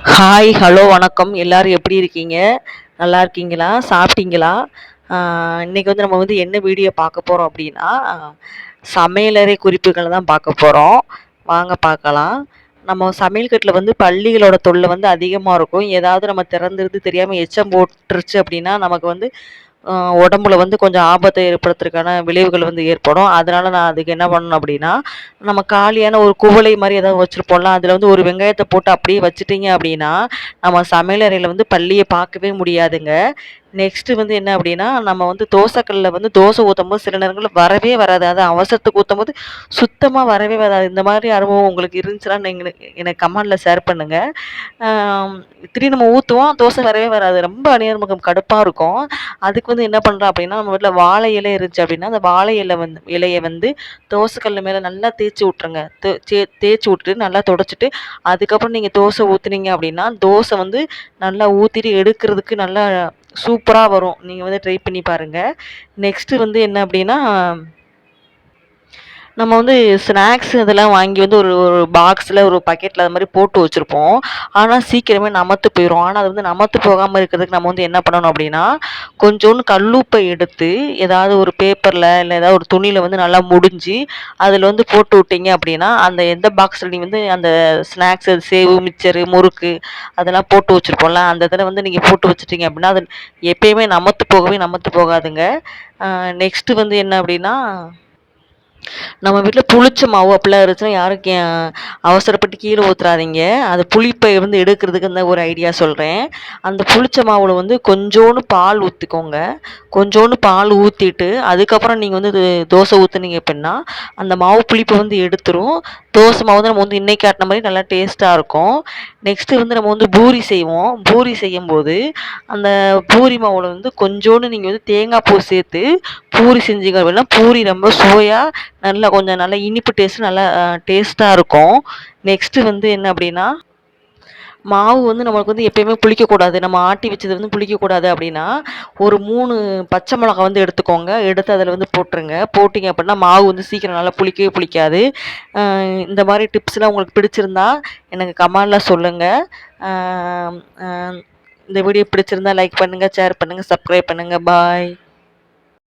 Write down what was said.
Hi, hello, வணக்கம். எல்லாரும் எப்படி இருக்கீங்க? நல்லா இருக்கீங்களா? சாப்பிட்டீங்களா? இன்னைக்கு வந்து நம்ம வந்து என்ன வீடியோ பார்க்க போறோம் அப்படின்னா, சமையலறை குறிப்புகள தான் பார்க்க போறோம். வாங்க பார்க்கலாம். நம்ம சமையல் கட்டுல வந்து பல்லிகளோட தொல்லை வந்து அதிகமா இருக்கும். ஏதாவது நம்ம திறந்திருந்து தெரியாம எச்சம் போட்டுருச்சு அப்படின்னா, நமக்கு வந்து உடம்புல வந்து கொஞ்சம் ஆபத்தை ஏற்படுத்துறதுக்கான விளைவுகள் வந்து ஏற்படும். அதனால நான் அதுக்கு என்ன பண்ணணும் அப்படின்னா, நம்ம காலியான ஒரு குவளை மாரி ஏதாவது வச்சிருப்போம்ல, அதில வந்து ஒரு வெங்காயத்த போட்டு அப்படியே வச்சுட்டீங்க அப்படின்னா, நம்ம சமையலறையில வந்து பல்லிய பார்க்கவே முடியாதுங்க. நெக்ஸ்ட்டு வந்து என்ன அப்படின்னா, நம்ம வந்து தோசைக்கல்ல வந்து தோசை ஊத்தும்போது சில நேரங்கள்ல வரவே வராது. அது அவசரத்துக்கு ஊத்தும்போது சுத்தமா வரவே வராது. இந்த மாரி அனுபவம் உங்களுக்கு இருந்துச்சுன்னா, நீங்க எனக்கு கமெண்ட்ல ஷேர் பண்ணுங்க. திடீர்னு நம்ம ஊத்துவோம், தோசை வரவே வராது. ரொம்ப நமக்கு கடுப்பா இருக்கும். அதுக்கு வந்து என்ன பண்றோம் அப்படின்னா, நம்ம வீட்ல வாழை இலை இருந்துச்சு அப்படின்னா, அந்த வாழை இலைய வந்து தோசை கல்லு மேல நல்லா தேய்ச்சு விட்டுருங்க. தேய்ச்சு விட்டுட்டு நல்லா தொடச்சிட்டு, அதுக்கப்புறம் நீங்க தோசை ஊத்துனீங்க அப்படின்னா, தோசை வந்து நல்லா ஊத்திட்டு எடுக்கிறதுக்கு நல்லா சூப்பரா வரும். நீங்க வந்து ட்ரை பண்ணி பாருங்க. நெக்ஸ்ட்டு வந்து என்ன அப்படின்னா, நம்ம வந்து ஸ்நாக்ஸ் இதெல்லாம் வாங்கி வந்து ஒரு ஒரு பாக்ஸில, ஒரு பக்கெட்ல அது மாரி போட்டு வச்சிருப்போம். ஆனா, சீக்கிரமே நமத்து போயிரும். ஆனா, அது வந்து நமத்து போகாம இருக்கிறதுக்கு நம்ம வந்து என்ன பண்ணணும் அப்டின்னா, கொஞ்சோண்டு கல்லுப்பை எடுத்து ஏதாவது ஒரு பேப்பர்ல, இல்ல ஏதாவது ஒரு துணியில வந்து நல்லா முடிஞ்சு, அதில வந்து போட்டு விட்டீங்க அப்டின்னா, அந்த எந்த பாக்ஸ்ல நீங்க வந்து அந்த ஸ்நாக்ஸ் சேவு, மிக்சரு, முறுக்கு அதெல்லாம் போட்டு வச்சிருப்போம்ல, அந்த இதில வந்து நீங்க போட்டு வச்சுட்டீங்க அப்டின்னா, அது எப்பயுமே நமத்து போகாதுங்க. அ நெக்ஸ்ட்டு வந்து என்ன அப்டின்னா, நம்ம வீட்ல புளிச்ச மாவு அப்படிலாம் இருந்துச்சுன்னா யாரும் அவசரப்பட்டு கீழ ஊத்துறாதீங்க. அது புளிப்பை வந்து எடுக்கிறதுக்கு இந்த ஒரு ஐடியா சொல்றேன். அந்த புளிச்ச மாவுல வந்து கொஞ்சோண்டு பால் ஊத்திக்கோங்க. கொஞ்சோண்டு பால் ஊத்திட்டு, அதுக்கப்புறம் நீங்க வந்து இது தோசை ஊத்துனீங்க அப்படின்னா, அந்த மாவு புளிப்ப வந்து எடுத்துரும். தோசை மாவு வந்து நம்ம வந்து இன்னைக்கு ஆட்டுன மாரி நல்லா டேஸ்ட்டா இருக்கும். நெக்ஸ்ட்டு வந்து நம்ம வந்து பூரி செய்வோம். பூரி செய்யும்போது, அந்த பூரி மாவுல வந்து கொஞ்சோண்டு நீங்க வந்து தேங்காய் பூ சேர்த்து பூரி செஞ்சீங்க அப்படின்னா, பூரி ரொம்ப சுவையா நல்லா கொஞ்சம் நல்லா இனிப்பு டேஸ்ட் நல்லா டேஸ்ட்டா இருக்கும். நெக்ஸ்ட்டு வந்து என்ன அப்படின்னா, மாவு வந்து நம்மளுக்கு வந்து எப்பயுமே புளிக்கக்கூடாது. நம்ம ஆட்டி வச்சது வந்து புளிக்கக்கூடாது அப்படின்னா, ஒரு 3 பச்சை மிளகா வந்து எடுத்துக்கோங்க. எடுத்து அதில வந்து போட்டுருங்க. போட்டீங்க அப்படின்னா, மாவு வந்து சீக்கிரம் நல்லா புளிக்கவே புளிக்காது. அ இந்த மாரி டிப்ஸ்லாம் உங்களுக்கு பிடிச்சிருந்தா, எனக்கு கமெண்ட்ல சொல்லுங்க. அ அ இந்த வீடியோ பிடிச்சிருந்தா லைக் பண்ணுங்க, ஷேர் பண்ணுங்க, சப்ஸ்கிரைப் பண்ணுங்க. பாய்.